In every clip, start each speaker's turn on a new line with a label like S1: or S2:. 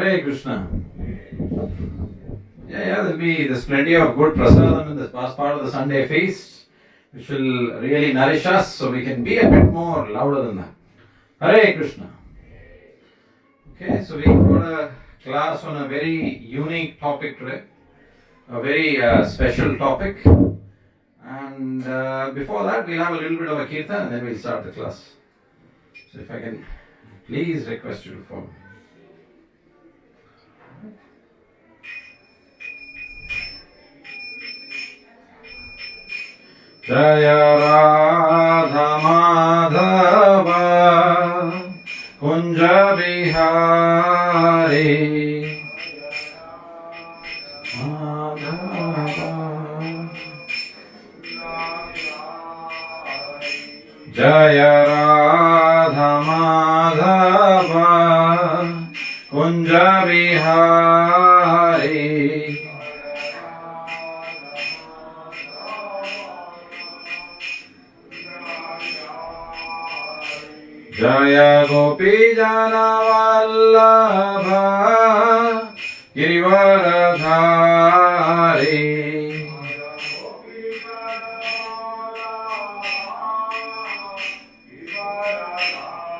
S1: Hare Krishna. There's plenty of good prasadam in this past part of the Sunday feast, which will really nourish us, so we can be a bit more louder than that. Hare Krishna. Okay, so we've got a class on a very unique topic today, a very special topic. And before that, we'll have a little bit of a kirtan and then we'll start the class. So if I can please request you to follow. Jaya Radha Madhava Kunja Bihari Jaya Radha Madhava Kunja Bihari Jaya Gopi Jana Vallabha Girivaradhari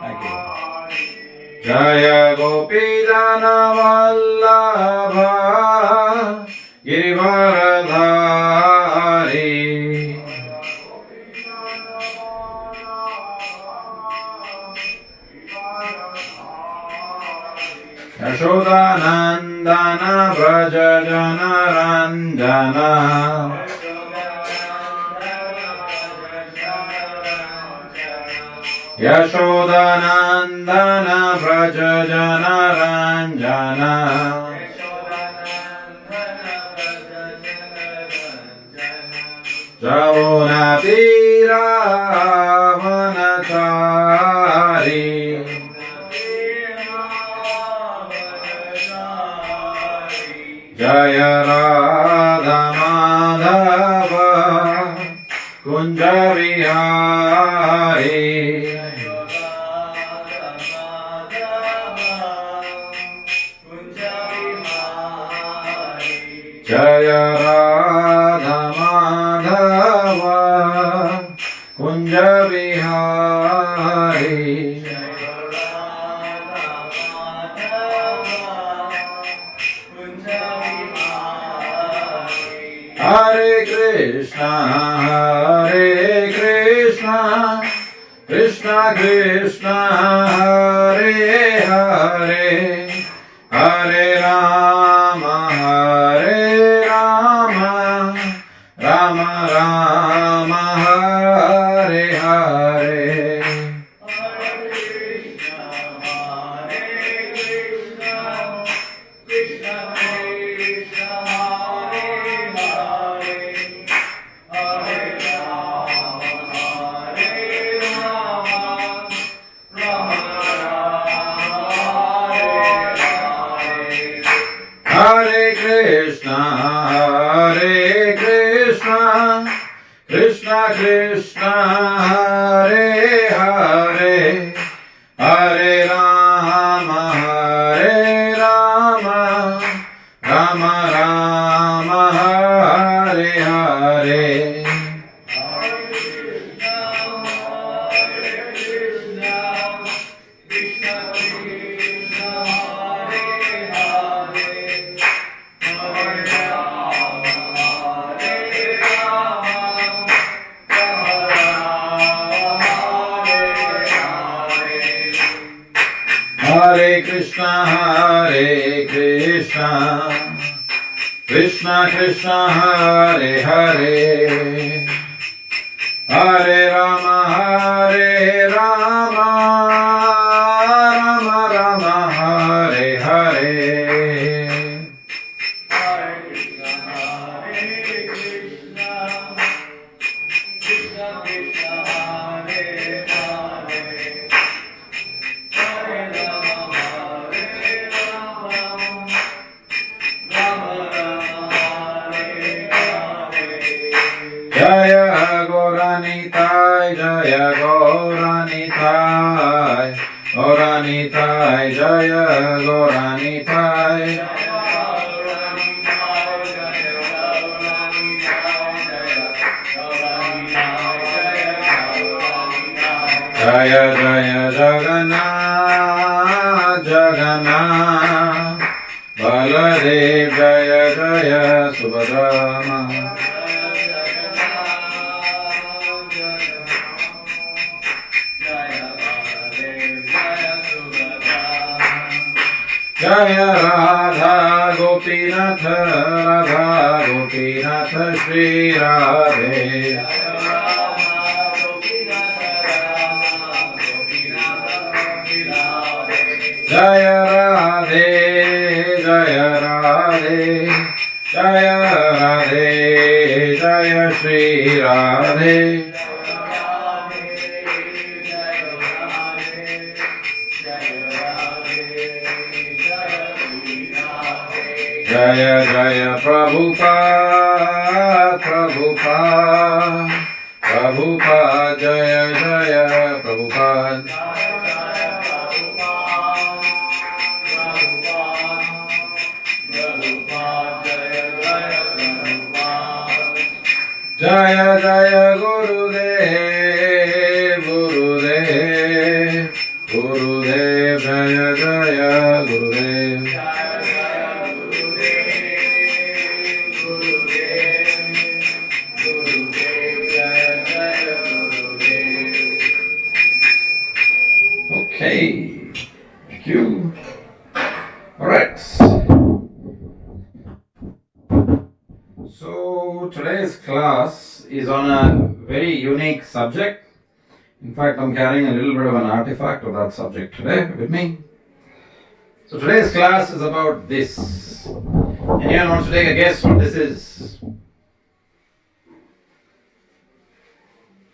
S1: Thank you. Jaya Gopi Jana Vallabha Girivaradhari Yashodanandana Braja Jana Ranjana Yashodanandana Braja Jana Ranjana Javona Tira Vanachari Jaya Radha Madhava Kunja Vihari Jaya Radha Madhava Kunja Vihari Hare Krishna, Krishna Krishna, Hare Hare, Hare Rama, Rama Rama, Hare Hare. Hare Krishna, Krishna Krishna, Hare Hare, Hare Rama, Rama Rama, Hare Hare. Hare Krishna, Krishna Krishna, Hare Hare, Hare Rama, Rama Rama, Hare Hare. Jaya Gauranitai, Jaya Gauranitai, Gauranitai, Jaya Gauranitai. Jaya Jaya Jagannath Jagannath Baladev Jaya Jaya Subhadra Jaya Radha Gopinath Radha Gopinath Shri Radhe Jaya Radhe Jaya Radhe Jaya Radhe Jaya Shri Radhe Jaya Jaya Prabhupada Prabhupada Prabhupada Jaya Jaya Prabhupada Jaya Jaya Gurudev Gurudev Gurudev Jaya Jaya Gurudev Okay, thank you. Alright. So today's class is on a very unique subject. In fact, I'm carrying a little bit of an artifact of that subject today with me. So today's class is about this. Anyone wants to take a guess what this is?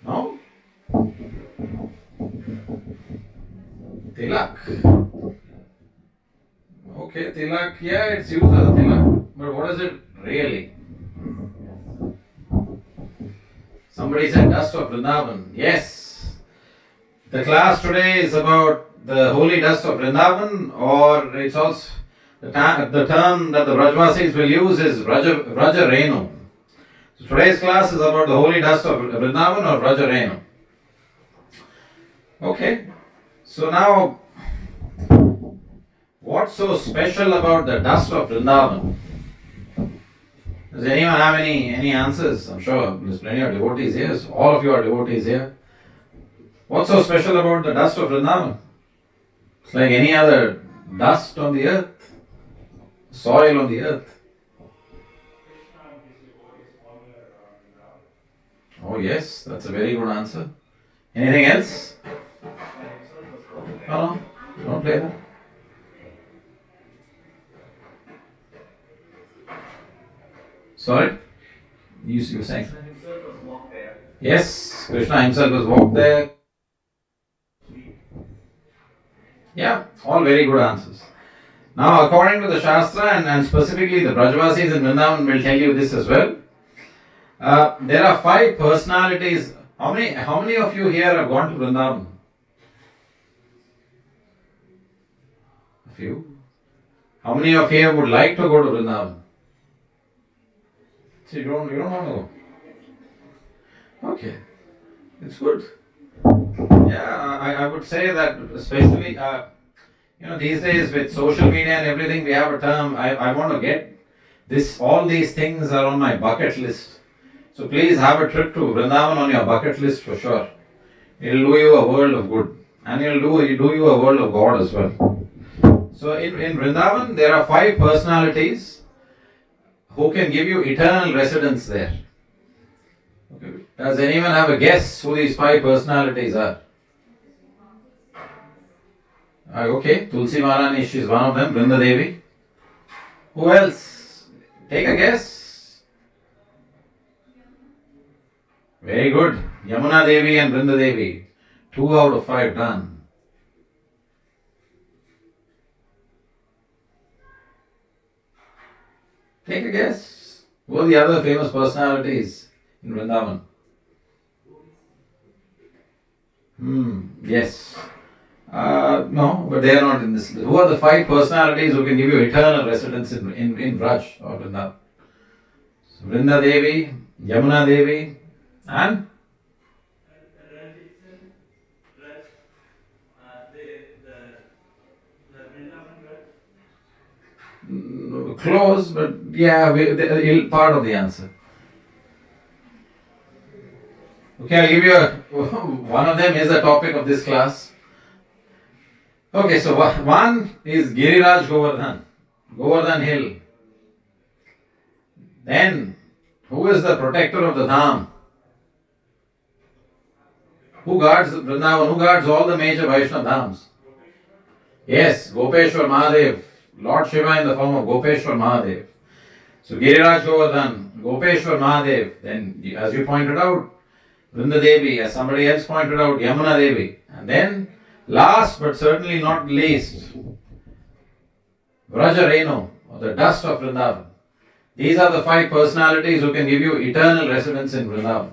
S1: No? Tilak. Okay, tilak, yeah, it's used as a tilak. But what is it really? Somebody said dust of Vrindavan. Yes. The class today is about the holy dust of Vrindavan, or it's also the term that the Brajvasis will use is Vraja Renu. So today's class is about the holy dust of Vrindavan or Vraja Renu. Okay. So now, what's so special about the dust of Vrindavan? Does anyone have any answers? I'm sure there's plenty of devotees here. So all of you are devotees here. What's so special about the dust of Vrindavan? It's like any other dust on the earth, soil on the earth. Oh yes, that's a very good answer. Anything else? No, don't play that. Sorry? You were saying? Krishna himself was walked there. Yes, Krishna himself was walked there. Yeah, all very good answers. Now, according to the Shastra and specifically the Brajvasis in Vrindavan will tell you this as well. There are 5 personalities. How many of you here have gone to Vrindavan? A few. How many of you would like to go to Vrindavan? So you don't want to go? Okay, it's good. Yeah, I would say that especially, these days with social media and everything, we have a term, I want to get this, all these things are on my bucket list. So please have a trip to Vrindavan on your bucket list for sure. It will do you a world of good. And it will do you a world of God as well. So in Vrindavan, there are 5 personalities who can give you eternal residence there. Okay. Does anyone have a guess who these 5 personalities are? Okay, Tulsi Maharani, she is one of them, Vrinda Devi. Who else? Take a guess. Very good. Yamuna Devi and Vrinda Devi. 2 out of 5 done. Take a guess. Who are the other famous personalities in Vrindavan? Yes. No, but they are not in this. Who are the 5 personalities who can give you eternal residence in Braj or Vrindavan? So Vrinda Devi, Yamuna Devi, And close, but yeah, part of the answer. Okay, I'll give you one of them is the topic of this class. Okay, so one is Giriraj Govardhan, Govardhan Hill. Then, who is the protector of the Dham? Who guards Vrindavan? Who guards all the major Vaishnava Dhams? Yes, Gopeshwar Mahadev, Lord Shiva in the form of Gopeshwar Mahadev. So Giriraj Govardhan, Gopeshwar Mahadev. Then, as you pointed out, Vrinda Devi, as somebody else pointed out, Yamuna Devi. And then, last but certainly not least, Vraja Renu, or the dust of Vrindavan. These are the 5 personalities who can give you eternal residence in Vrindavan.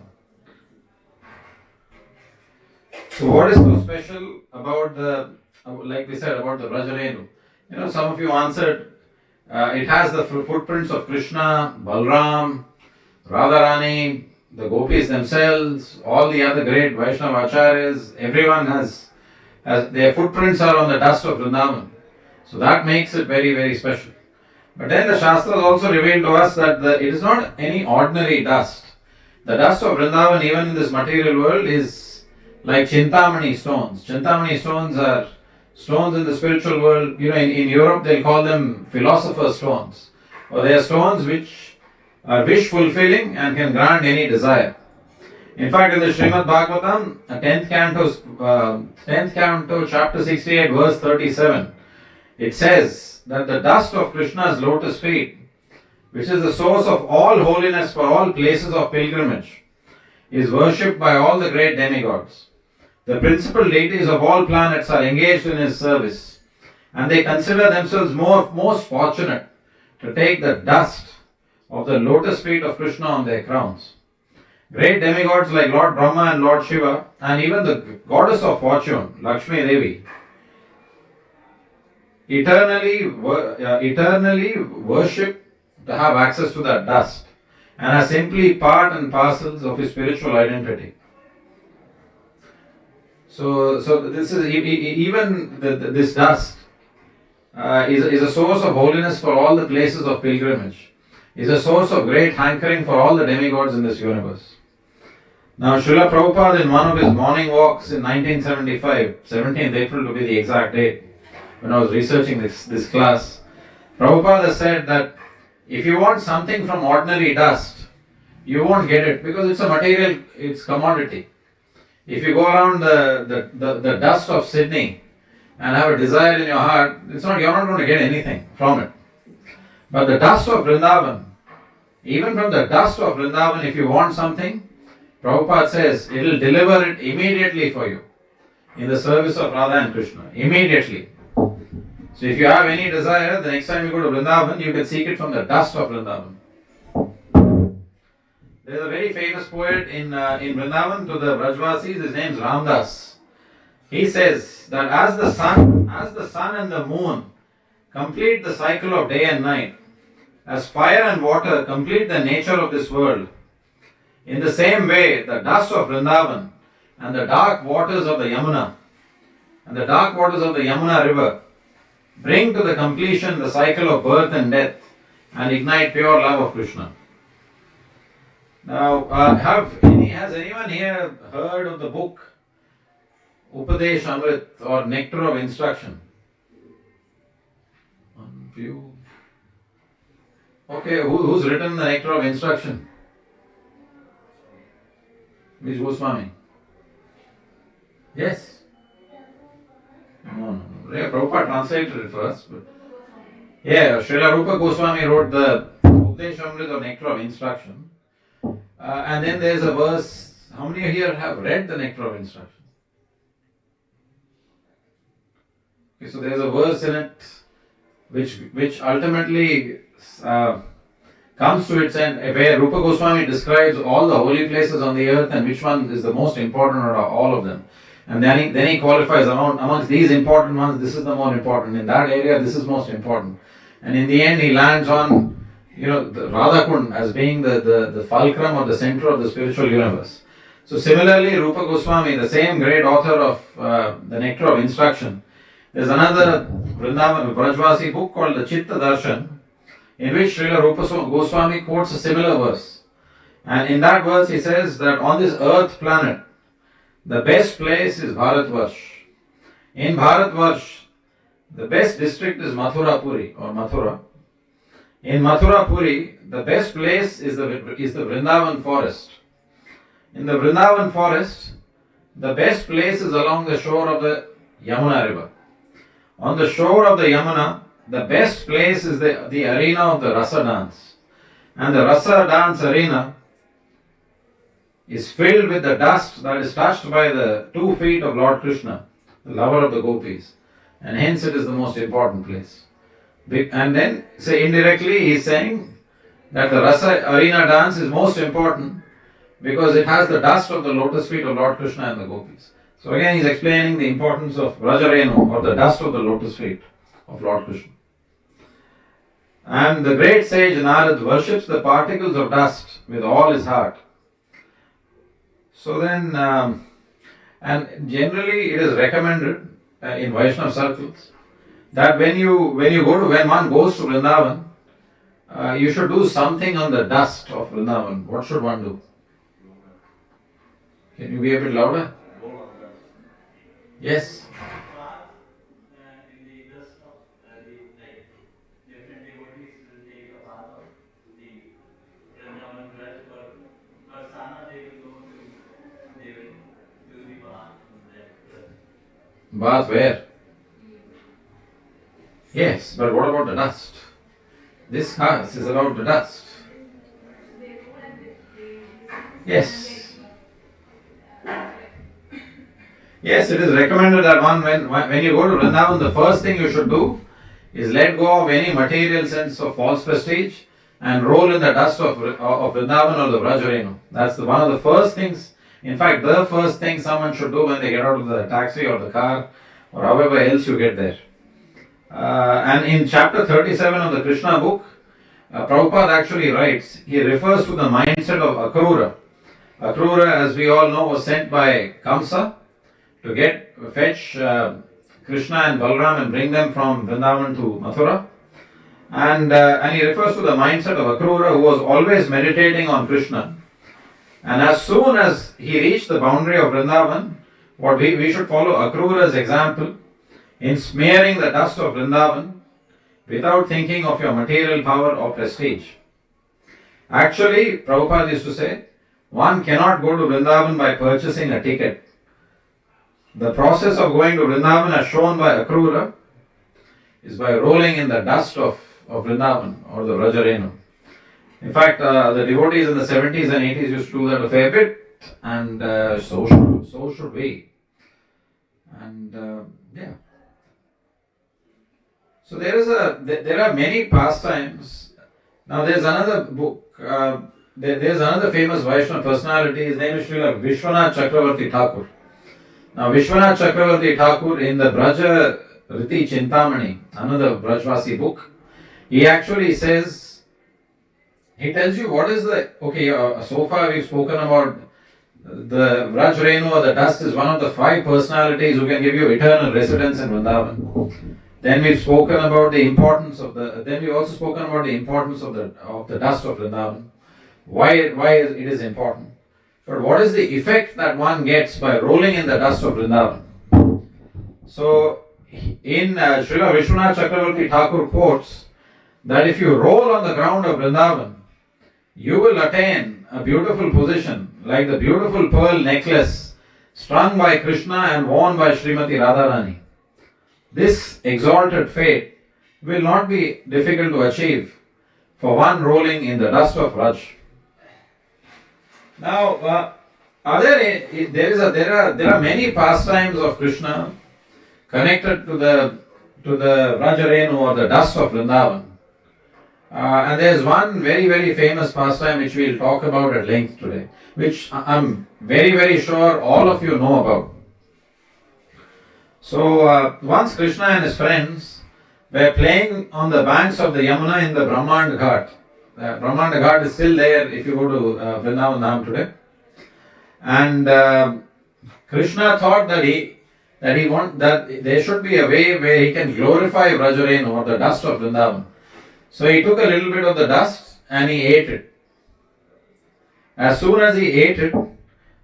S1: So what is so special about like we said, about the Vraja Renu? You know, some of you answered, it has the footprints of Krishna, Balram, Radharani, the gopis themselves, all the other great Vaishnava acharyas, everyone has their footprints are on the dust of Vrindavan. So that makes it very, very special. But then the Shastras also reveal to us that it is not any ordinary dust. The dust of Vrindavan, even in this material world, is like Chintamani stones. Chintamani stones are stones in the spiritual world. You know, in Europe they'll call them philosopher's stones. Or they are stones which are wish fulfilling and can grant any desire. In fact, in the Srimad Bhagavatam, 10th canto, chapter 68, verse 37, it says that the dust of Krishna's lotus feet, which is the source of all holiness for all places of pilgrimage, is worshipped by all the great demigods. The principal deities of all planets are engaged in his service, and they consider themselves most fortunate to take the dust of the lotus feet of Krishna on their crowns. Great demigods like Lord Brahma and Lord Shiva, and even the goddess of fortune, Lakshmi Devi, eternally worship to have access to that dust and are simply part and parcels of his spiritual identity. So this is even this dust is a source of holiness for all the places of pilgrimage. Is a source of great hankering for all the demigods in this universe. Now, Srila Prabhupada, in one of his morning walks in 1975, 17th April to be the exact date, when I was researching this class, Prabhupada said that if you want something from ordinary dust, you won't get it because it's a material, it's commodity. If you go around the dust of Sydney and have a desire in your heart, you're not going to get anything from it. But the dust of Vrindavan, even from the dust of Vrindavan, if you want something, Prabhupada says it will deliver it immediately for you in the service of Radha and Krishna. Immediately. So if you have any desire, the next time you go to Vrindavan, you can seek it from the dust of Vrindavan. There is a very famous poet in Vrindavan to the Brajvasis, his name is Ramdas. He says that as the sun and the moon complete the cycle of day and night, as fire and water complete the nature of this world, in the same way the dust of Vrindavan and the dark waters of the Yamuna river bring to the completion the cycle of birth and death and ignite pure love of Krishna. Now, has anyone here heard of the book Upadesh Amrit or Nectar of Instruction? One few. Okay, who's written the Nectar of Instruction? Which Goswami? Yes? No. Prabhupada translated it for us. But yeah, Srila Rupa Goswami wrote the Upadesh Amrit or Nectar of Instruction. And then there's a verse. How many here have read the Nectar of Instruction? Okay, so there's a verse in it which ultimately comes to its end, where Rupa Goswami describes all the holy places on the earth and which one is the most important out of all of them. And then he qualifies amongst these important ones, this is the more important. In that area, this is most important. And in the end, he lands on, the Radha Kund as being the fulcrum or the center of the spiritual universe. So similarly, Rupa Goswami, the same great author of the Nectar of Instruction, there's another Vrindavan Brajvasi book called the Chitta Darshan, in which Srila Rupa Goswami quotes a similar verse. And in that verse he says that on this earth planet, the best place is Bharatvarsh. In Bharatvarsh, the best district is Mathura Puri or Mathura. In Mathura Puri, the best place is the Vrindavan forest. In the Vrindavan forest, the best place is along the shore of the Yamuna river. On the shore of the Yamuna, the best place is the arena of the Rasa dance. And the Rasa dance arena is filled with the dust that is touched by the 2 feet of Lord Krishna, the lover of the gopis. And hence it is the most important place. And then, say indirectly, he is saying that the Rasa arena dance is most important because it has the dust of the lotus feet of Lord Krishna and the gopis. So again he is explaining the importance of Rajarenu, or the dust of the lotus feet of Lord Krishna. And the great sage Narad worships the particles of dust with all his heart. So then, and generally it is recommended in Vaishnava circles that when one goes to Vrindavan, you should do something on the dust of Vrindavan. What should one do? Can you be a bit louder? Yes. Bath where? Yes, but what about the dust? This house is about the dust. Yes. Yes, it is recommended that when you go to Vrindavan, the first thing you should do is let go of any material sense of false prestige and roll in the dust of Vrindavan or the Vrajarenu. That's one of the first things. In fact, the first thing someone should do when they get out of the taxi or the car or however else you get there. And in chapter 37 of the Krishna book, Prabhupada actually writes, he refers to the mindset of Akrura. Akrura, as we all know, was sent by Kamsa to fetch Krishna and Balram and bring them from Vrindavan to Mathura. And he refers to the mindset of Akrura, who was always meditating on Krishna. And as soon as he reached the boundary of Vrindavan, we should follow Akrura's example in smearing the dust of Vrindavan without thinking of your material power or prestige. Actually, Prabhupada used to say, one cannot go to Vrindavan by purchasing a ticket. The process of going to Vrindavan, as shown by Akrura, is by rolling in the dust of Vrindavan or the Vrajarenu. In fact, the devotees in the 70s and 80s used to do that a fair bit, and so should we. And yeah. So there are many pastimes. Now there's another book. There's another famous Vaishnava personality. His name is Srila Vishwanath Chakravarti Thakur. Now Vishwanath Chakravarti Thakur, in the Braja Riti Chintamani, another Brajvasi book, he actually says, he tells you what is so far we've spoken about the Vrajrenu, or the dust, is one of the 5 personalities who can give you eternal residence in Vrindavan. Then we've spoken about the importance of the dust of Vrindavan, why it is important. But what is the effect that one gets by rolling in the dust of Vrindavan? So, in Srila Vishwanath Chakravarti Thakur quotes that if you roll on the ground of Vrindavan, you will attain a beautiful position like the beautiful pearl necklace strung by Krishna and worn by Srimati Radharani. This exalted fate will not be difficult to achieve for one rolling in the dust of Vraj. Now, there are many pastimes of Krishna connected to the Vrajarenu, or the dust of Vrindavan. And there is one very, very famous pastime which we will talk about at length today, which I am very, very sure all of you know about. So, once Krishna and his friends were playing on the banks of the Yamuna in the Brahmand Ghat. Brahmand Ghat is still there if you go to Vrindavan Dham today. And Krishna thought that there should be a way where he can glorify Vrajarenu or the dust of Vrindavan. So he took a little bit of the dust and he ate it. As soon as he ate it,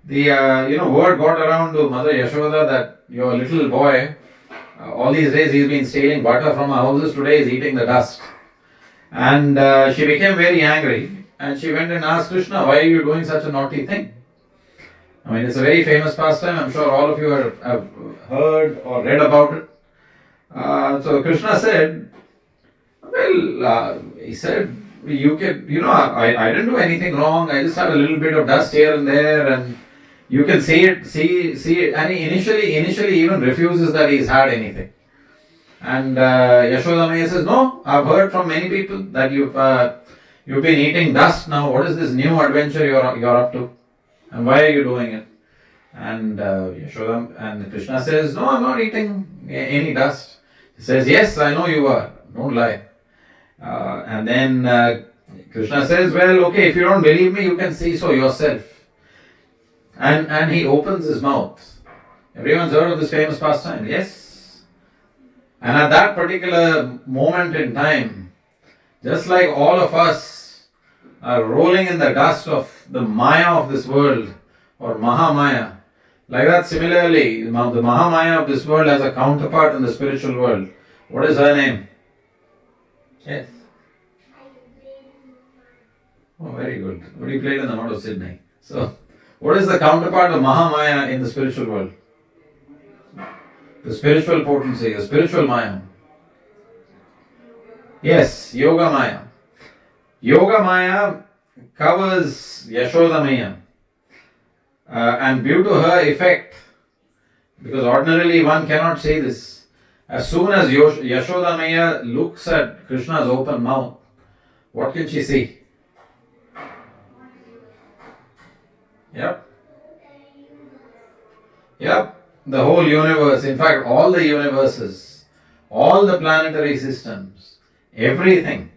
S1: the word got around to Mother Yashoda that your little boy, all these days he's been stealing butter from our houses, today he's eating the dust. And she became very angry and she went and asked Krishna, why are you doing such a naughty thing? I mean, it's a very famous pastime. I'm sure all of you have heard or read about it. So Krishna said, he said, you can, I didn't do anything wrong. I just had a little bit of dust here and there, and you can see it. And he initially even refuses that he's had anything. And Yashoda Maya says, no, I've heard from many people that you've been eating dust now. What is this new adventure you're up to? And why are you doing it? And Yashoda and Krishna says, no, I'm not eating any dust. He says, yes, I know you are. Don't lie. And then Krishna says, well, okay, if you don't believe me, you can see so yourself. And he opens his mouth. Everyone's heard of this famous pastime? Yes. And at that particular moment in time, just like all of us are rolling in the dust of the Maya of this world, or Mahamaya, like that similarly, the Mahamaya of this world has a counterpart in the spiritual world. What is her name? Yes. Oh, very good. What you played in the Mount of Sydney. So, what is the counterpart of Mahamaya in the spiritual world? The spiritual potency, the spiritual Maya. Yes, Yoga Maya. Yoga Maya covers Yashoda Maya. And due to her effect, because ordinarily one cannot say this, as soon as Yashoda Maya looks at Krishna's open mouth, what can she see? Yep. The whole universe, in fact, all the universes, all the planetary systems, everything.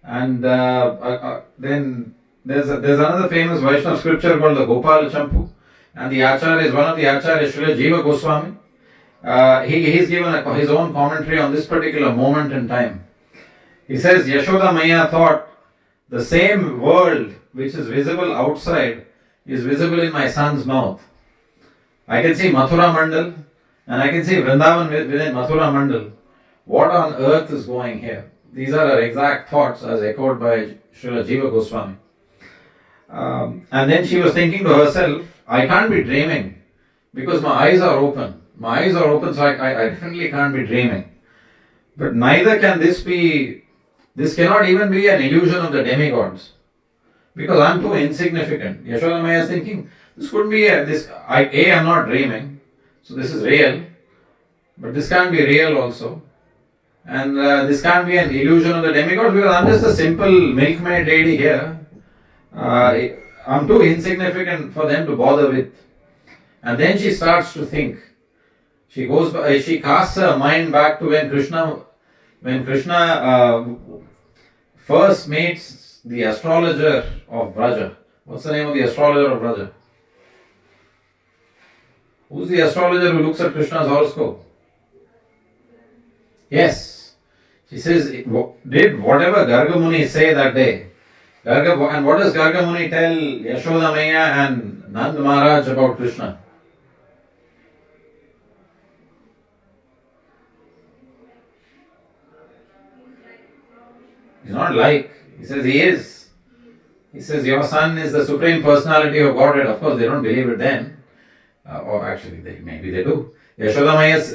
S1: And then there's another famous Vaishnava scripture called the Gopala Champu, and the Acharya is one of the Acharyas, Srila Jiva Goswami. He's given his own commentary on this particular moment in time. He says, Yashoda Maya thought, the same world which is visible outside is visible in my son's mouth. I can see Mathura Mandal and I can see Vrindavan within Mathura Mandal. What on earth is going here? These are her exact thoughts as echoed by Srila Jiva Goswami. And then she was thinking to herself, I can't be dreaming because my eyes are open. My eyes are open, so I definitely can't be dreaming. But neither can this cannot even be an illusion of the demigods. Because I'm too insignificant. Yashoda Maya is thinking, this couldn't be I'm not dreaming, so this is real. But this can't be real also. And this can't be an illusion of the demigods because I'm just a simple milkmaid lady here. I'm too insignificant for them to bother with. And then she starts to think. She casts her mind back to when Krishna first meets the astrologer of Vraja. What's the name of the astrologer of Vraja? Who's the astrologer who looks at Krishna's horoscope? Yes. She says, did whatever Garga Muni say that day? And what does Garga Muni tell Yashoda Maya and Nand Maharaj about Krishna? He's not like. He says he is. He says your son is the Supreme Personality of Godhead. Of course, they don't believe it then. Or actually, maybe they do. Yashoda Maya is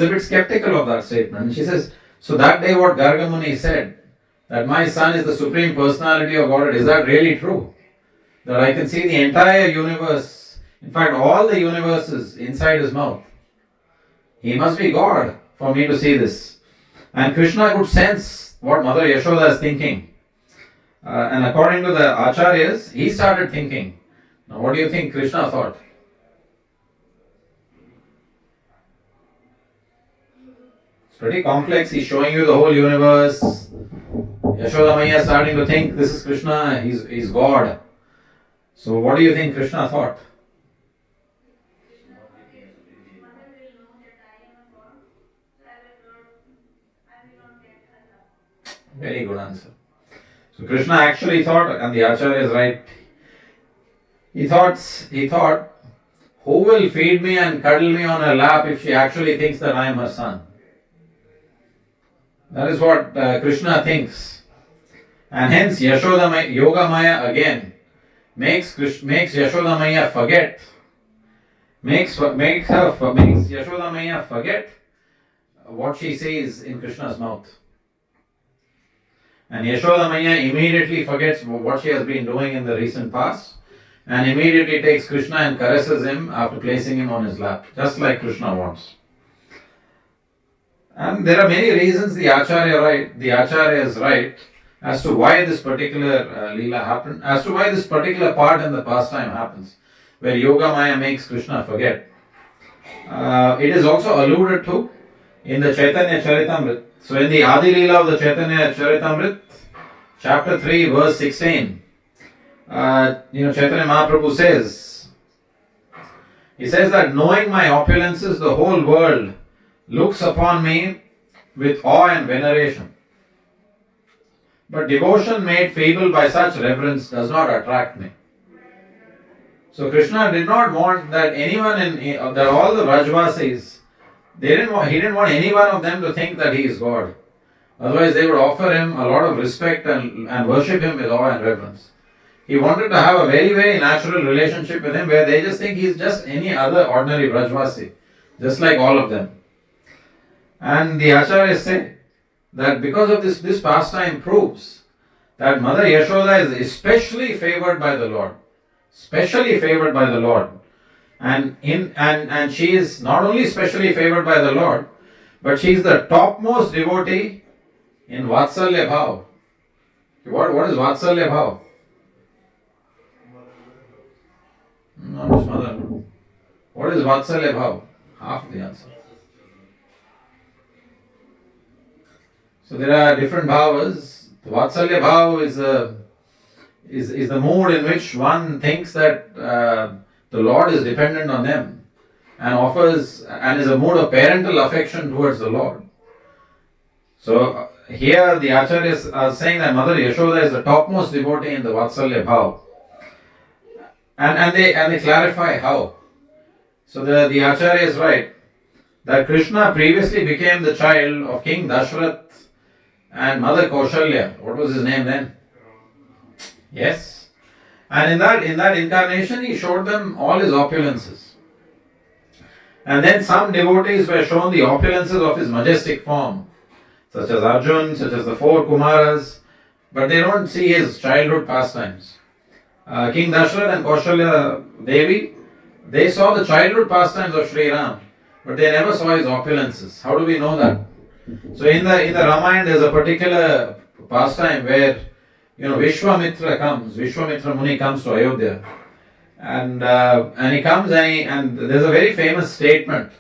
S1: a bit skeptical of that statement. And she says, so that day what Garga Muni said, that my son is the Supreme Personality of Godhead, is that really true? That I can see the entire universe, in fact all the universes inside his mouth. He must be God for me to see this. And Krishna could sense what Mother Yashoda is thinking. And according to the Acharyas, he started thinking. Now what do you think Krishna thought? It's pretty complex. He's showing you the whole universe. Yashoda Maya is starting to think this is Krishna, he's God. So what do you think Krishna thought? Very good answer. So Krishna actually thought, and the Acharya is right, he thought, who will feed me and cuddle me on her lap if she actually thinks that I am her son? That is what Krishna thinks. And hence Yoga Maya again makes Yashoda Maya forget, makes Yashoda Maya forget what she says in Krishna's mouth. And Yashoda Maya immediately forgets what she has been doing in the recent past and immediately takes Krishna and caresses him after placing him on his lap, just like Krishna wants. And there are many reasons the Acharya is right as to why this particular Leela happened, as to why this particular part in the pastime happens, where Yoga Maya makes Krishna forget. It is also alluded to in the Chaitanya Charitamrita. So in the Adi Leela of the Chaitanya Charitamrita, chapter 3, verse 16, Chaitanya Mahaprabhu says, he says that knowing my opulences, the whole world looks upon me with awe and veneration. But devotion made feeble by such reverence does not attract me. So Krishna did not want that anyone that all the Vrajvasis, he didn't want any one of them to think that he is God. Otherwise they would offer him a lot of respect and worship him with awe and reverence. He wanted to have a very, very natural relationship with him where they just think he is just any other ordinary Vrajvasi, just like all of them. And the Acharyas say that because of this pastime proves that Mother Yashoda is especially favored by the Lord. Specially favored by the Lord. And she is not only specially favored by the Lord, but she is the topmost devotee in Vatsalya Bhav. What is Vatsalya Bhav? Not his mother. What is Vatsalya Bhav? Half the answer. So there are different bhavas. The Vatsalya Bhav is the mood in which one thinks that the Lord is dependent on them and is a mood of parental affection towards the Lord. So here the Acharyas are saying that Mother Yashoda is the topmost devotee in the Vatsalya Bhav. And they clarify how. So the Acharya is right that Krishna previously became the child of King Dashrath and Mother Kaushalya. What was his name then? Yes. And in that incarnation he showed them all his opulences. And then some devotees were shown the opulences of his majestic form, such as Arjun, such as the 4 Kumaras, but they don't see his childhood pastimes. King Dashrath and Kaushalya Devi, they saw the childhood pastimes of Sri Ram, but they never saw his opulences. How do we know that? So in the Ramayana there's a particular pastime where Vishwamitra Muni comes to Ayodhya, and he comes and there's a very famous statement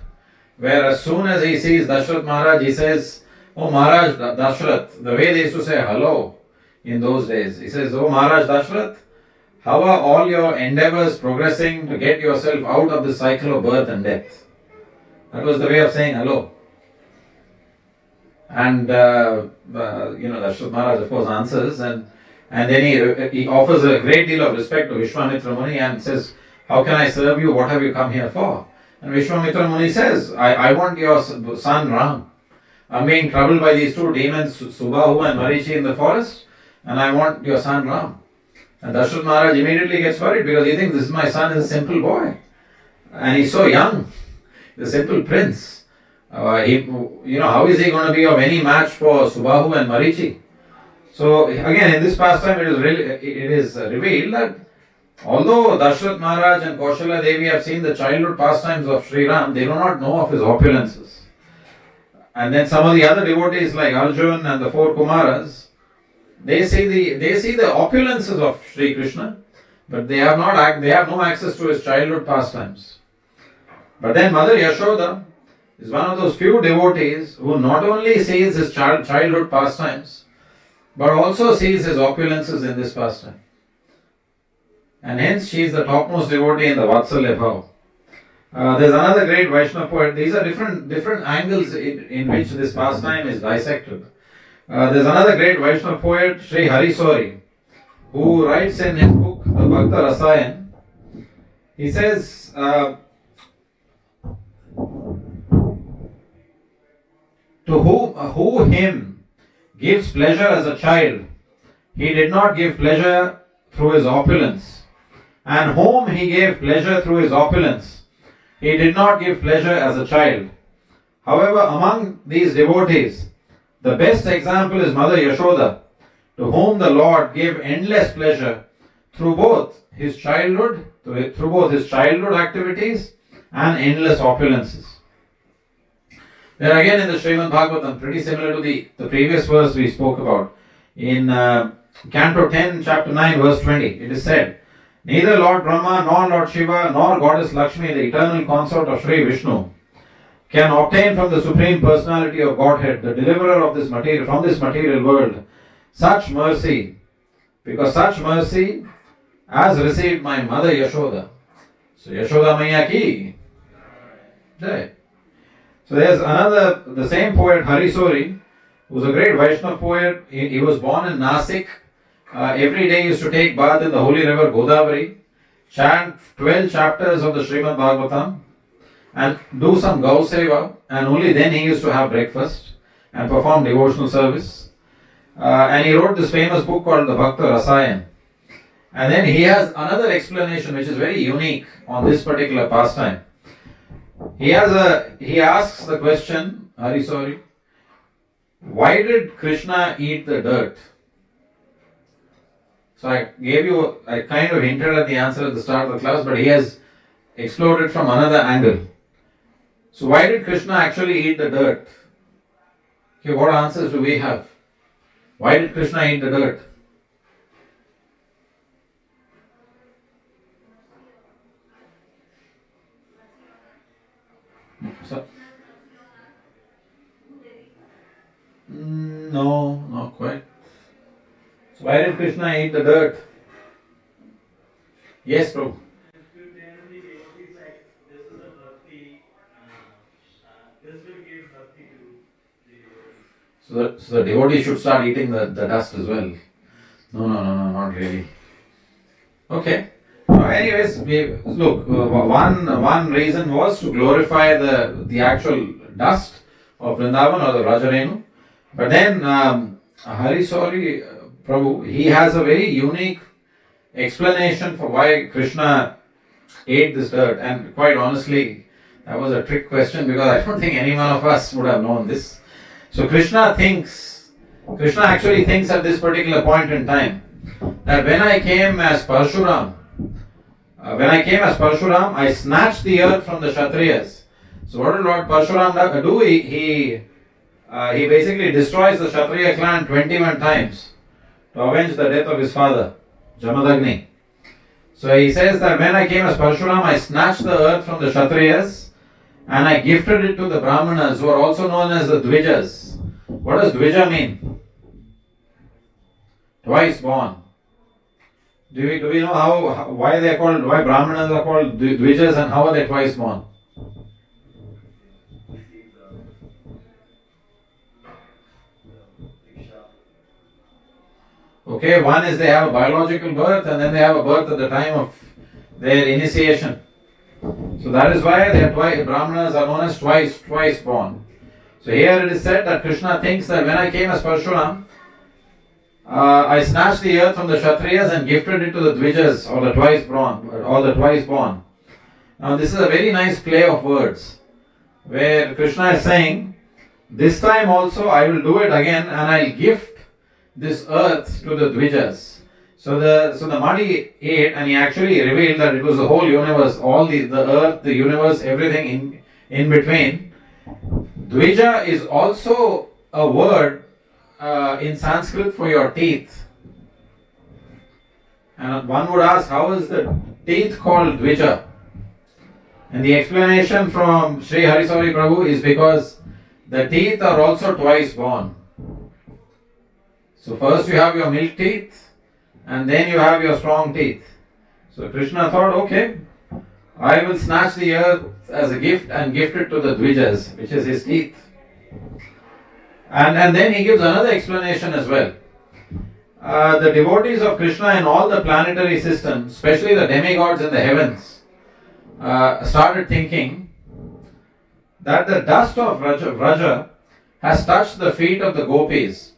S1: where as soon as he sees Dashrath Maharaj, he says, "Oh Maharaj Dashrath," the way they used to say hello in those days. He says, "Oh Maharaj Dashrath, how are all your endeavors progressing to get yourself out of the cycle of birth and death?" That was the way of saying hello. And Dashrath Maharaj of course answers and then he offers a great deal of respect to Vishwamitra Muni and says, "How can I serve you? What have you come here for?" And Vishwamitra Muni says, I want your son Ram. I'm being troubled by these 2 demons, Subahu and Marichi in the forest, and I want your son Ram. And Dashrath Maharaj immediately gets worried because he thinks my son is a simple boy. And he's so young, the simple prince. How is he going to be of any match for Subahu and Marichi? So again, in this pastime, it is revealed that although Dashrath Maharaj and Kaushalya Devi have seen the childhood pastimes of Sri Ram, they do not know of his opulences. And then some of the other devotees like Arjun and the 4 Kumaras, they see the opulences of Sri Krishna, but they have no access to his childhood pastimes. But then Mother Yashoda is one of those few devotees who not only sees his childhood pastimes, but also sees his opulences in this pastime. and hence she is the topmost devotee in the Vatsalya Bhav. There's another great Vaishnava poet. These are different angles in which this pastime is dissected. There's another great Vaishnava poet, Sri Harisori, who writes in his book, The Bhakta Rasayan. He says, who him gives pleasure as a child, he did not give pleasure through his opulence. And whom he gave pleasure through his opulence, he did not give pleasure as a child. However, among these devotees, the best example is Mother Yashoda, to whom the Lord gave endless pleasure through both his childhood activities and endless opulences. Then again in the Srimad Bhagavatam, pretty similar to the previous verse we spoke about, in Canto 10, chapter 9, verse 20, it is said, neither Lord Brahma, nor Lord Shiva, nor Goddess Lakshmi, the eternal consort of Sri Vishnu, can obtain from the Supreme Personality of Godhead, the deliverer of this material, from this material world, such mercy, because such mercy as received my mother Yashoda. So Yashoda Maya ki jai. So there's another, the same poet Harisori, who's a great Vaishnava poet. He was born in Nasik. Every day he used to take bath in the holy river Godavari, chant 12 chapters of the Srimad Bhagavatam, and do some Gau Seva, and only then he used to have breakfast and perform devotional service. And he wrote this famous book called the Bhakta Rasayan. And then he has another explanation which is very unique on this particular pastime. He asks the question, Harisori, why did Krishna eat the dirt? So I kind of hinted at the answer at the start of the class, but he has explored it from another angle. So why did Krishna actually eat the dirt? Okay, what answers do we have? Why did Krishna eat the dirt? So, no, not quite. So why did Krishna eat the dirt? Yes, Prabhu. So the devotee should start eating the dust as well. No, not really. Okay. Anyways, one reason was to glorify the actual dust of Vrindavan or the Rajarenu. But then Harisori Prabhu, he has a very unique explanation for why Krishna ate this dirt. And quite honestly, that was a trick question because I don't think any one of us would have known this. So Krishna actually thinks at this particular point in time that when I came as Parshuram, I snatched the earth from the Kshatriyas. So what did Lord Parshuram do? He basically destroys the Kshatriya clan 21 times to avenge the death of his father, Jamadagni. So he says that when I came as Parshuram, I snatched the earth from the Kshatriyas and I gifted it to the Brahmanas, who are also known as the Dvijas. What does Dvija mean? Twice born. Do we know why Brahmanas are called Dvijas and how are they twice born? Okay, one is they have a biological birth and then they have a birth at the time of their initiation. So that is why Brahmanas are known as twice born. So here it is said that Krishna thinks that when I came as Parshuram, I snatched the earth from the Kshatriyas and gifted it to the Dvijas, or the twice born. Now this is a very nice play of words, where Krishna is saying, this time also I will do it again and I'll gift this earth to the Dvijas. So the Madi ate and he actually revealed that it was the whole universe, all the earth, the universe, everything in between. Dvija is also a word in Sanskrit for your teeth. And one would ask, how is the teeth called Dvija? And the explanation from Sri Harisori Prabhu is because the teeth are also twice born. So first you have your milk teeth and then you have your strong teeth. So Krishna thought, okay, I will snatch the earth as a gift and gift it to the Dvijas, which is his teeth. And then he gives another explanation as well. The devotees of Krishna in all the planetary systems, especially the demigods in the heavens, started thinking that the dust of Vraja has touched the feet of the gopis.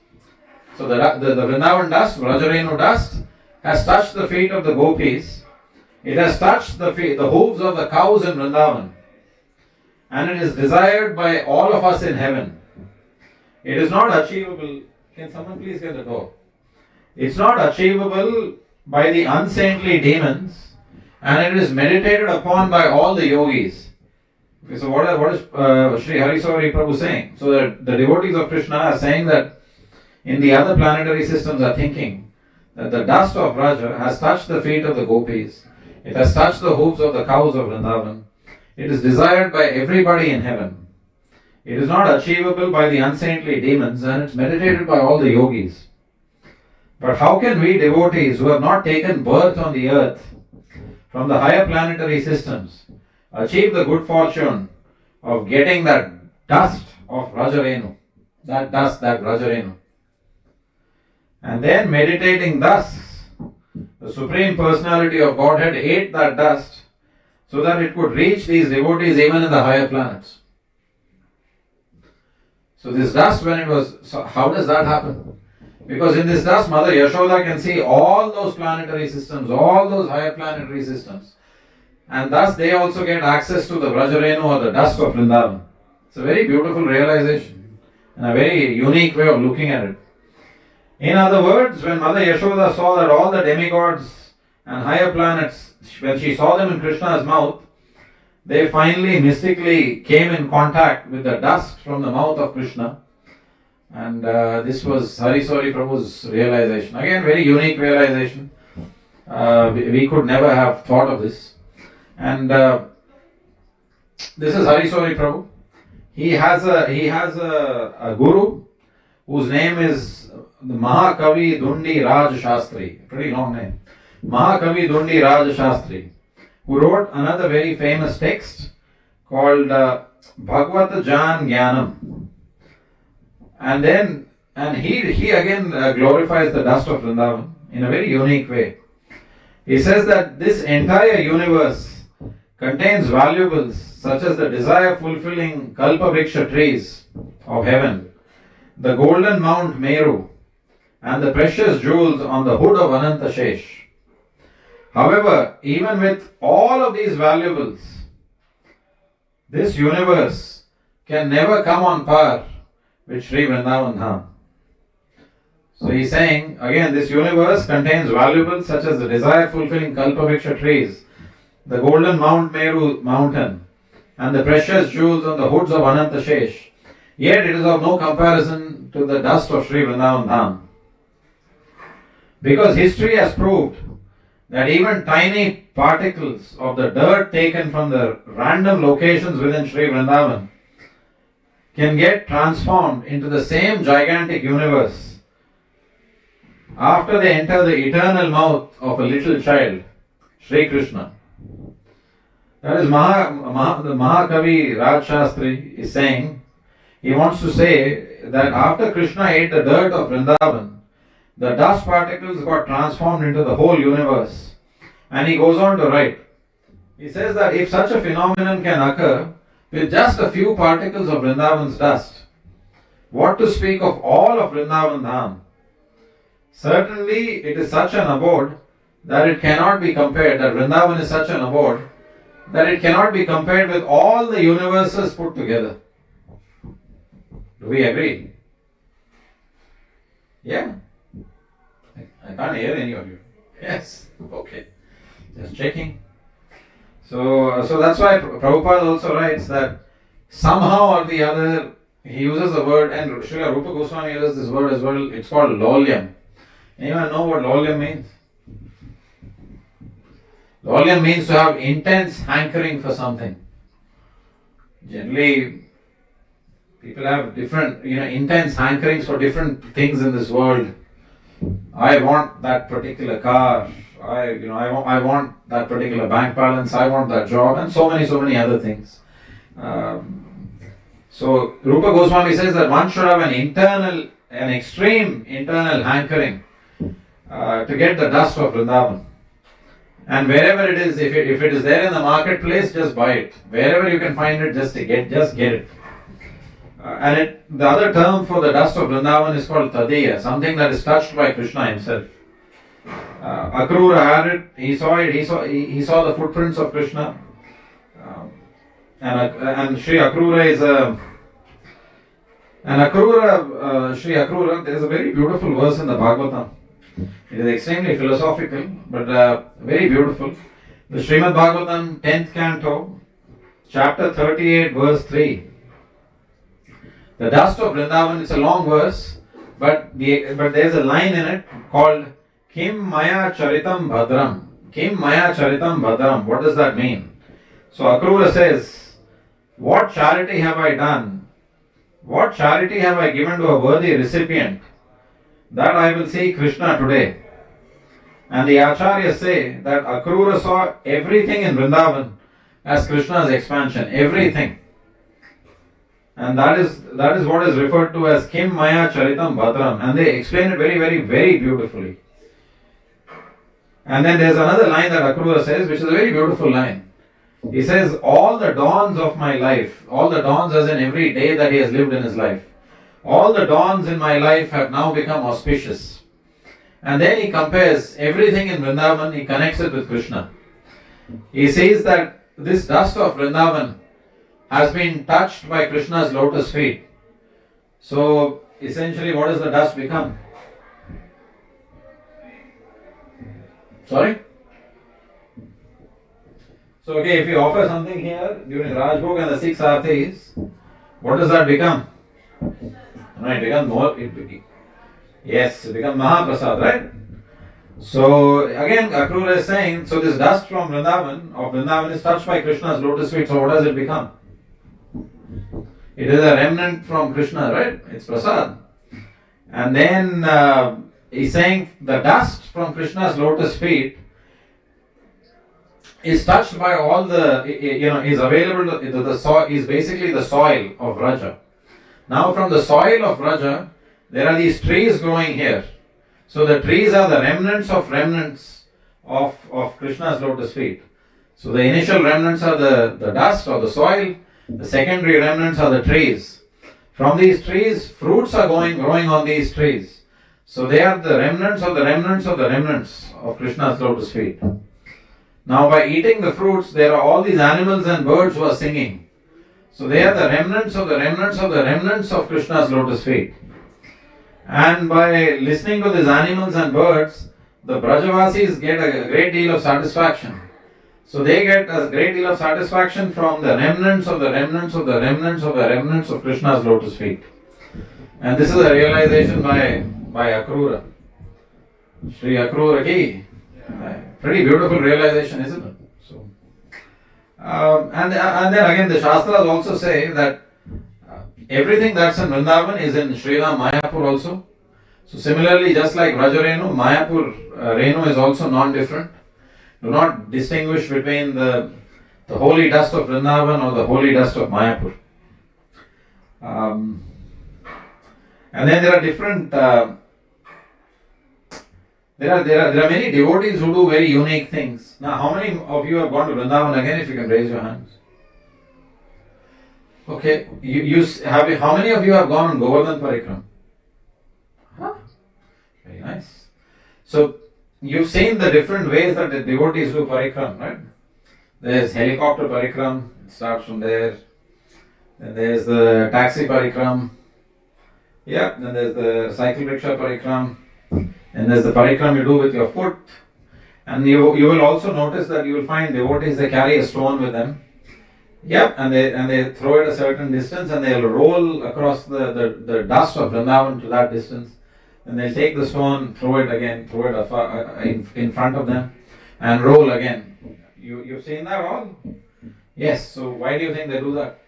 S1: So the Vrindavan dust, Vrajarenu dust, has touched the feet of the gopis. It has touched the hooves of the cows in Vrindavan. And it is desired by all of us in heaven. It is not achievable. Can someone please get the door? It's not achievable by the unsaintly demons, and it is meditated upon by all the yogis. Okay, so what is Sri Hariswari Prabhu saying? So that the devotees of Krishna are saying that in the other planetary systems are thinking that the dust of Vraja has touched the feet of the gopis. It has touched the hooves of the cows of Vrindavan. It is desired by everybody in heaven. It is not achievable by the unsaintly demons, and it's meditated by all the yogis. But how can we devotees who have not taken birth on the earth from the higher planetary systems achieve the good fortune of getting that dust of Vrajarenu, that Vrajarenu? And then meditating thus, the Supreme Personality of Godhead ate that dust so that it could reach these devotees even in the higher planets. So this dust, how does that happen? Because in this dust, Mother Yashoda can see all those planetary systems, all those higher planetary systems. And thus they also get access to the Vrajarenu or the dust of Vrindavan. It's a very beautiful realization and a very unique way of looking at it. In other words, when Mother Yashoda saw that all the demigods and higher planets, when she saw them in Krishna's mouth, they finally mystically came in contact with the dust from the mouth of Krishna. And this was Hariswari Prabhu's realization. Again, very unique realization. We could never have thought of this. And this is Hariswari Prabhu. He has a guru whose name is the Mahakavi Dundi Raj Shastri. Pretty long name. Mahakavi Dundi Raj Shastri, who wrote another very famous text called Bhagavata Jan Jnanam. And he again glorifies the dust of Vrindavan in a very unique way. He says that this entire universe contains valuables such as the desire-fulfilling Kalpavriksha trees of heaven, the golden Mount Meru, and the precious jewels on the hood of Anantashesh. However, even with all of these valuables, this universe can never come on par with Sri Vrindavan Dham. So he's saying, again, this universe contains valuables such as the desire-fulfilling Kalpavriksha trees, the golden Mount Meru mountain, and the precious jewels on the hoods of Anantashesh. Yet it is of no comparison to the dust of Sri Vrindavan Dham. Because history has proved that even tiny particles of the dirt taken from the random locations within Sri Vrindavan can get transformed into the same gigantic universe after they enter the eternal mouth of a little child, Sri Krishna. That is the Mahakavi Raj Shastri is saying, he wants to say that after Krishna ate the dirt of Vrindavan, the dust particles got transformed into the whole universe. And he goes on to write, he says that if such a phenomenon can occur with just a few particles of Vrindavan's dust, what to speak of all of Vrindavan Dham? Certainly it is such an abode that it cannot be compared, that Vrindavan is such an abode that it cannot be compared with all the universes put together. Do we agree? Yeah? I can't hear any of you. Yes? Okay. Just checking. So that's why Prabhupada also writes that somehow or the other, he uses the word, and Srila Rupa Goswami uses this word as well, it's called lolyam. Anyone know what lolyam means? Lolyam means to have intense hankering for something. Generally, people have different, intense hankerings for different things in this world. I want that particular car, I want that particular bank balance, I want that job, and so many other things. So Rupa Goswami says that one should have an extreme internal hankering to get the dust of Vrindavan. And wherever it is, if it is there in the marketplace, just buy it. Wherever you can find it, just get it. The other term for the dust of Vrindavan is called Tadeya, something that is touched by Krishna himself. Akrura had it, he saw it, he saw the footprints of Krishna. And Sri Akrura is a. And Akrura, Sri Akrura, there is a very beautiful verse in the Bhagavatam. It is extremely philosophical, but very beautiful. The Srimad Bhagavatam, 10th canto, chapter 38, verse 3. The dust of Vrindavan, it's a long verse, but there's a line in it called Kim Maya Charitam Bhadram. Kim Maya Charitam Bhadram. What does that mean? So Akrura says, what charity have I done? What charity have I given to a worthy recipient that I will see Krishna today? And the Acharyas say that Akrura saw everything in Vrindavan as Krishna's expansion, everything. And that is what is referred to as Kim Maya Charitam Bhadram. And they explain it very, very, very beautifully. And then there's another line that Akrura says, which is a very beautiful line. He says, all the dawns of my life, all the dawns as in every day that he has lived in his life, all the dawns in my life have now become auspicious. And then he compares everything in Vrindavan, he connects it with Krishna. He says that this dust of Vrindavan has been touched by Krishna's lotus feet. So essentially, what does the dust become? Sorry? So if you offer something here during Rajbhog and the 6 Aartis, what does that become? Right, it becomes more. It becomes Mahaprasad, right? So again, Akrura is saying, so this dust from Vrindavan is touched by Krishna's lotus feet. So what does it become? It is a remnant from Krishna, right? It's prasad. And then he's saying the dust from Krishna's lotus feet is touched by all the, is available to the soil, is basically the soil of Vraja. Now from the soil of Vraja, there are these trees growing here. So the trees are the remnants of Krishna's lotus feet. So the initial remnants are the dust or the soil. The secondary remnants are the trees. From these trees, fruits are growing on these trees. So they are the remnants of the remnants of the remnants of Krishna's lotus feet. Now by eating the fruits, there are all these animals and birds who are singing. So they are the remnants of the remnants of the remnants of Krishna's lotus feet. And by listening to these animals and birds, the Brajavasis get a great deal of satisfaction. So they get a great deal of satisfaction from the remnants of the remnants of the remnants of the remnants of Krishna's lotus feet. And this is a realization by Akrura. Sri Akrura ki. Pretty beautiful realization, isn't it? So, and then again, the Shastras also say that everything that's in Vrindavan is in Sriram Mayapur also. So similarly, just like Vrajarenu, Mayapur Renu is also non-different. Do not distinguish between the holy dust of Vrindavan or the holy dust of Mayapur. And then there are different. There are many devotees who do very unique things. Now, how many of you have gone to Vrindavan again? If you can raise your hands. Okay, how many of you have gone on Govardhan Parikram? Huh? Very nice. So you've seen the different ways that the devotees do Parikram, right? There's helicopter Parikram, it starts from there. Then there's the taxi Parikram. Yeah, then there's the cycle rickshaw Parikram. And there's the Parikram you do with your foot. And you will also notice that you will find devotees, they carry a stone with them. Yep, and they throw it a certain distance and they'll roll across the dust of Vrindavan to that distance. And they'll take the stone, throw it in front of them and roll again. You've seen that all? Yes, so why do you think they do that?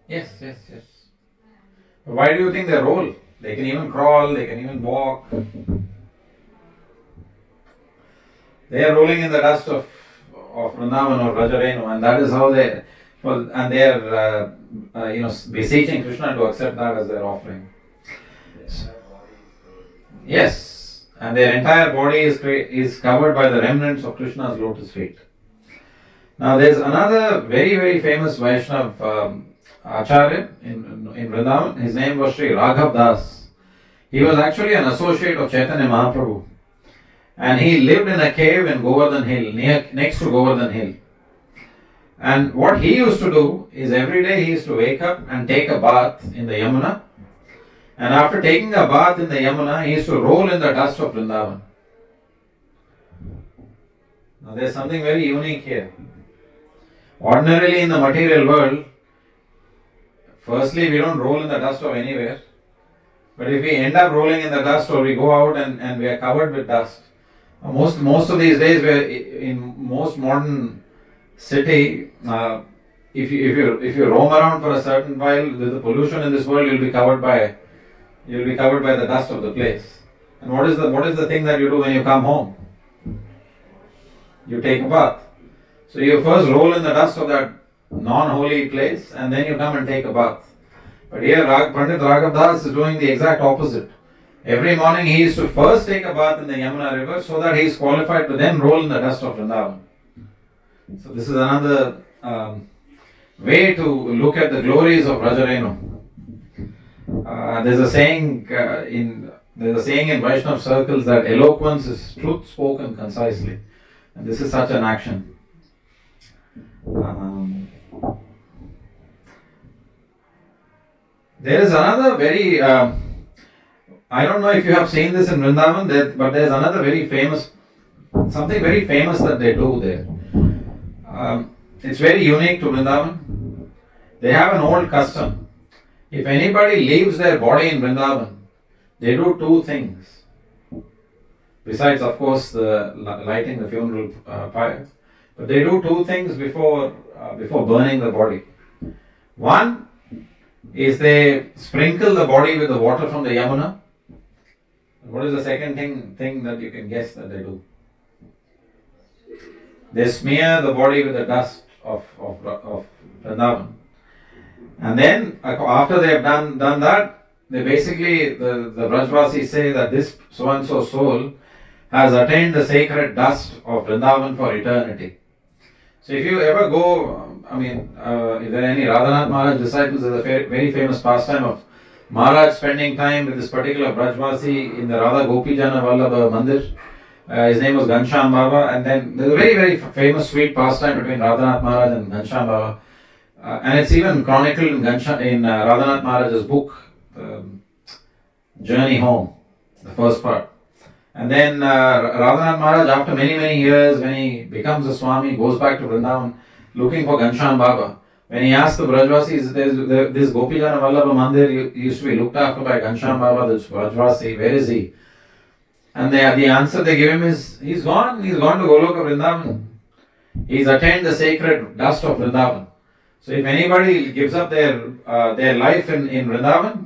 S1: Yes. Why do you think they roll? They can even crawl, they can even walk. They are rolling in the dust of Vrindavan or Vrajarenu, and that is how they, and they are, beseeching Krishna to accept that as their offering. Yes, and their entire body is covered by the remnants of Krishna's lotus feet. Now there is another very, very famous Vaishnav Acharya in Vrindavan. His name was Sri Raghav Das. He was actually an associate of Chaitanya Mahaprabhu. And he lived in a cave in Govardhan Hill, next to Govardhan Hill. And what he used to do is every day he used to wake up and take a bath in the Yamuna. And after taking a bath in the Yamuna, he used to roll in the dust of Vrindavan. Now there's something very unique here. Ordinarily in the material world, firstly we don't roll in the dust of anywhere. But if we end up rolling in the dust or we go out and we are covered with dust, most of these days, in most modern city, if you roam around for a certain while, with the pollution in this world, you'll be covered by the dust of the place. And what is the thing that you do when you come home? You take a bath. So you first roll in the dust of that non-holy place, and then you come and take a bath. But here, Pandit Raghav Das is doing the exact opposite. Every morning he used to first take a bath in the Yamuna river so that he is qualified to then roll in the dust of Vrindavan. So this is another way to look at the glories of Vrajarenu. There's a saying in Vaishnav circles that eloquence is truth spoken concisely, and this is such an action. There is another very I don't know if you have seen this in Vrindavan, but there's another something very famous that they do there. It's very unique to Vrindavan. They have an old custom. If anybody leaves their body in Vrindavan, they do two things. Besides, of course, the lighting the funeral pyre. But they do two things before burning the body. One is they sprinkle the body with the water from the Yamuna. What is the second thing that you can guess that they do? They smear the body with the dust of Vrindavan. And then after they have done that, they basically, the Brajvasis say that this so-and-so soul has attained the sacred dust of Vrindavan for eternity. So if you ever go, if there are any Radhanath Maharaj disciples, there's a very famous pastime of Maharaj spending time with this particular Brajvasi in the Radha Gopijana Vallabha Mandir. His name was Ghanshyam Baba, and then there's a very, very famous sweet pastime between Radhanath Maharaj and Ghanshyam Baba. And it's even chronicled in Radhanath Maharaj's book, Journey Home, the first part. And then Radhanath Maharaj, after many, many years, when he becomes a Swami, goes back to Vrindavan looking for Ghanshyam Baba. When he asked the Brajvasis, this Gopijana Vallabha Mandir used to be looked after by Ghanshyam Baba, this Brajvasi, where is he? And the answer they give him is, he's gone to Goloka Vrindavan. He's attained the sacred dust of Vrindavan. So if anybody gives up their life in Vrindavan,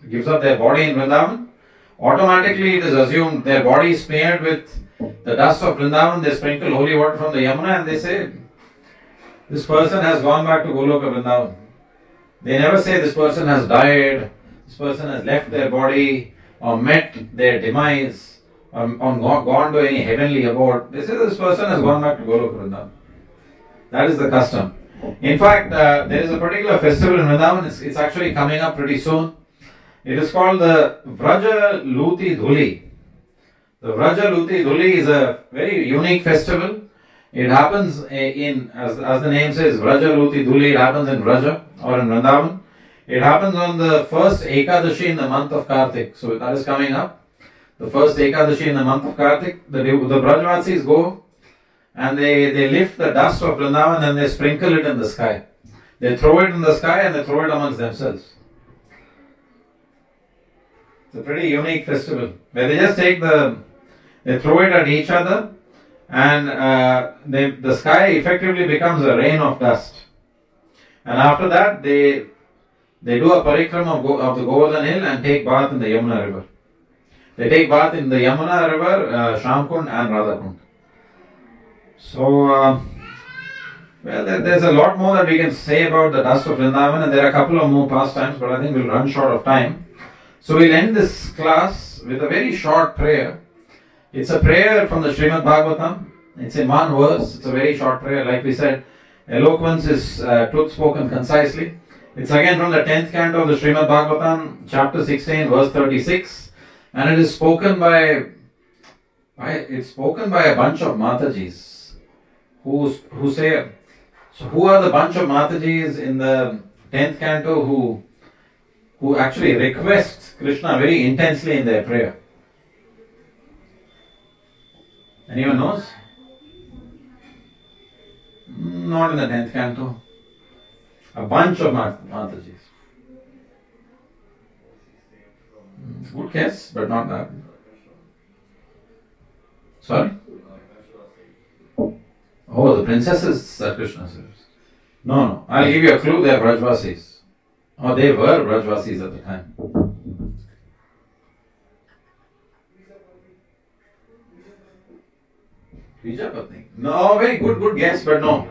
S1: gives up their body in Vrindavan, automatically it is assumed their body is smeared with the dust of Vrindavan, they sprinkle holy water from the Yamuna and they say, this person has gone back to Goloka Vrindavan. They never say this person has died, this person has left their body or met their demise or gone to any heavenly abode. They say this person has gone back to Goloka Vrindavan. That is the custom. In fact, there is a particular festival in Vrindavan, it's actually coming up pretty soon. It is called the Vraja Luti Dhuli. The Vraja Luti Dhuli is a very unique festival. It happens as the name says, Vraja Luti Dhuli, it happens in Vraja or in Vrindavan. It happens on the first Ekadashi in the month of Kartik. So that is coming up. The first Ekadashi in the month of Kartik. The Brajvasis go and they lift the dust of Vrindavan and they sprinkle it in the sky. They throw it in the sky and they throw it amongst themselves. It's a pretty unique festival where they just they throw it at each other and the sky effectively becomes a rain of dust. And after that they They do a parikrama of the Govardhan hill and take bath in the Yamuna river. They take bath in the Yamuna river, Shamkund and Radhakund. So, well, there's a lot more that we can say about the dust of Vrindavan, and there are a couple of more pastimes, but I think we'll run short of time. So we'll end this class with a very short prayer. It's a prayer from the Srimad Bhagavatam. It's in one verse. It's a very short prayer. Like we said, eloquence is truth spoken concisely. It's again from the 10th canto of the Srimad Bhagavatam, chapter 16, verse 36. And it is spoken by a bunch of Matajis who say, so who are the bunch of Matajis in the 10th canto who actually request Krishna very intensely in their prayer? Anyone knows? Not in the 10th canto. A bunch of Matajis. Good guess, but not that. Sorry? Oh, the princesses that Krishna serves. No. I'll give you a clue. They are Brajvasis. Oh, they were Brajvasis at the time. Vijapatni. No, very good guess, but no.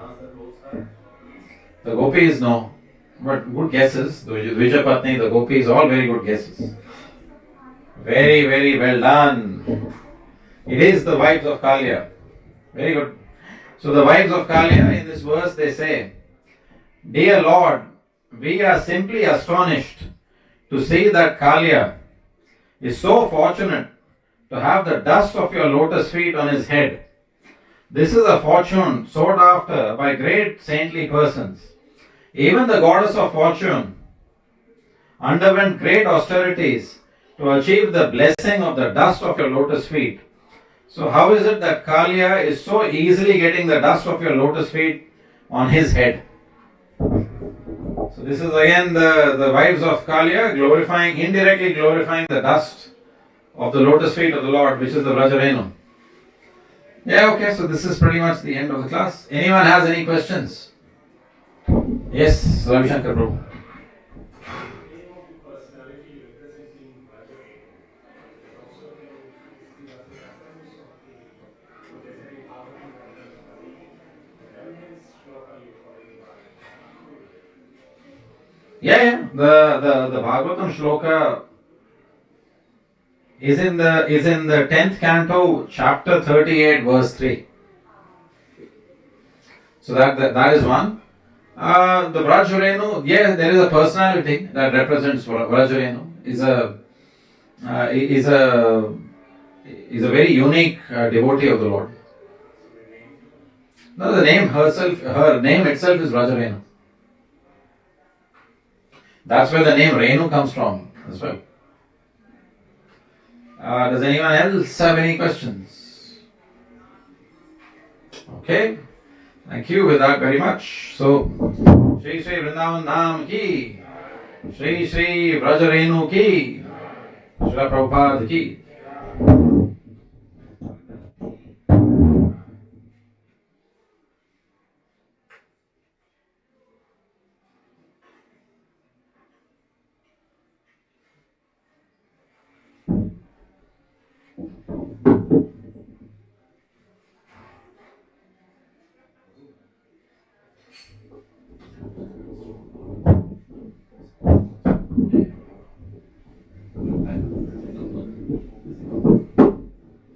S1: The gopis, no. But good guesses. The Vijapatni, the gopis, all very good guesses. Very, very well done. It is the wives of Kalia. Very good. So the wives of Kalia, in this verse they say, Dear Lord, we are simply astonished to see that Kalia is so fortunate to have the dust of your lotus feet on his head. This is a fortune sought after by great saintly persons. Even the goddess of fortune underwent great austerities to achieve the blessing of the dust of your lotus feet. So how is it that Kalia is so easily getting the dust of your lotus feet on his head? So this is again the wives of Kalia indirectly glorifying the dust of the lotus feet of the Lord, which is the Vrajarenu. Yeah, okay, so this is pretty much the end of the class. Anyone has any questions? Yes, Ravi Shankar Prabhu. Yeah. The Bhagavatam shloka is in the 10th canto, chapter 38, verse 3. So that is one. The Vrajarenu, there is a personality that represents Vrajarenu. Is a very unique devotee of the Lord. No, her name itself is Vrajarenu. That's where the name Renu comes from as well. Does anyone else have any questions? Okay. Thank you with that very much. So, Shri Shri Vrindavan Dham ki, Shri Shri Vrajarenu ki, Srila Prabhupada ki.